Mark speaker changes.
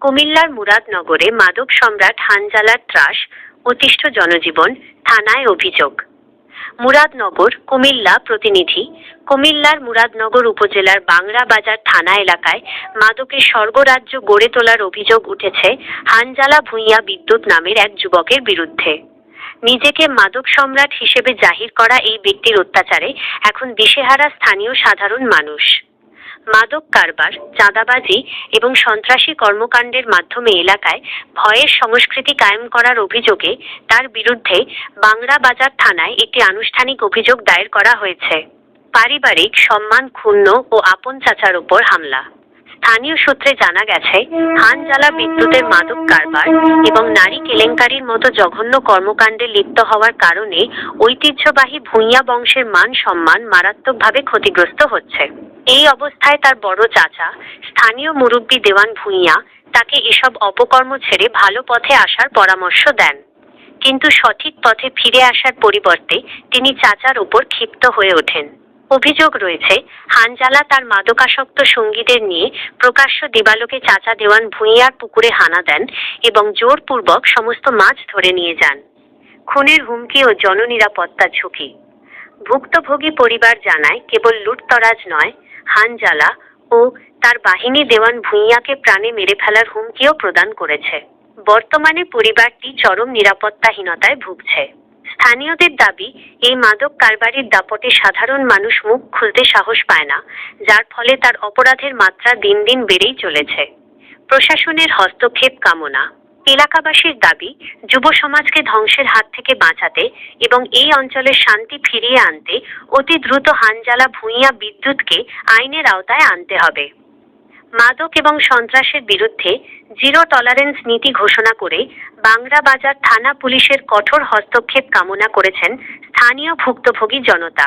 Speaker 1: কুমিল্লার মুরাদনগরে মাদক সম্রাট হানজালার ত্রাস, অতিষ্ঠ জনজীবন, থানায় অভিযোগ। মুরাদনগর, কুমিল্লা প্রতিনিধি। কুমিল্লার মুরাদনগর উপজেলার বাংরা বাজার থানা এলাকায় মাদকের স্বর্গরাজ্য গড়ে তোলার অভিযোগ উঠেছে হানজালা ভূঁইয়া বিদ্যুৎ নামের এক যুবকের বিরুদ্ধে। নিজেকে মাদক সম্রাট হিসেবে জাহির করা এই ব্যক্তির অত্যাচারে এখন দিশেহারা স্থানীয় সাধারণ মানুষ। মাদক কারবার, চাঁদাবাজি এবং সন্ত্রাসী কর্মকাণ্ডের মাধ্যমে এলাকায় ভয়ের সংস্কৃতি কায়েম করার অভিযোগে তার বিরুদ্ধে বাংরা বাজার থানায় একটি আনুষ্ঠানিক অভিযোগ দায়ের করা হয়েছে। পারিবারিক সম্মান ক্ষুণ্ণ ও আপন চাচার ওপর হামলা। স্থানীয় সূত্রে জানা গেছে, হানজালা বিদ্যুতের মাদক কারবার এবং নারী কেলেঙ্কারির মতো জঘন্য কর্মকাণ্ডে লিপ্ত হওয়ার কারণে ঐতিহ্যবাহী ভূঁইয়া বংশের মান সম্মান মারাত্মকভাবে ক্ষতিগ্রস্ত হচ্ছে। এই অবস্থায় তার বড় চাচা, স্থানীয় মুরব্বী দেওয়ান ভূঁইয়া, তাকে এসব অপকর্ম ছেড়ে ভালো পথে আসার পরামর্শ দেন। কিন্তু সঠিক পথে ফিরে আসার পরিবর্তে তিনি চাচার ওপর ক্ষিপ্ত হয়ে ওঠেন। অভিযোগ রয়েছে, হানজালা তার মাদকাসক্ত সঙ্গীদের নিয়ে প্রকাশ্য দিবালোকে চাচা দেওয়ান ভূঁইয়ার পুকুরে হানা দেন এবং জোরপূর্বক সমস্ত মাছ ধরে নিয়ে যান। খুনের হুমকি ও জননিরাপত্তা ঝুঁকি। ভুক্তভোগী পরিবার জানায়, কেবল লুটতরাজ নয়, হানজালা ও তার বাহিনী দেওয়ান ভূঁইয়াকে প্রাণে মেরে ফেলার হুমকিও প্রদান করেছে। বর্তমানে পরিবারটি চরম নিরাপত্তাহীনতায় ভুগছে। স্থানীয়দের দাবি, এই মাদক কারবারির দাপটে সাধারণ মানুষ মুখ খুলতে সাহস পায় না, যার ফলে তার অপরাধের মাত্রা দিন দিন বেড়েই চলেছে। প্রশাসনের হস্তক্ষেপ কামনা। এলাকাবাসীর দাবি, যুব সমাজকে ধ্বংসের হাত থেকে বাঁচাতে এবং এই অঞ্চলের শান্তি ফিরিয়ে আনতে অতি দ্রুত হানজালা ভূঁইয়া বিদ্যুৎকে আইনের আওতায় আনতে হবে। মাদক এবং সন্ত্রাসের বিরুদ্ধে জিরো টলারেন্স নীতি ঘোষণা করে বাংরা বাজার থানা পুলিশের কঠোর হস্তক্ষেপ কামনা করেছেন স্থানীয় ভুক্তভোগী জনতা।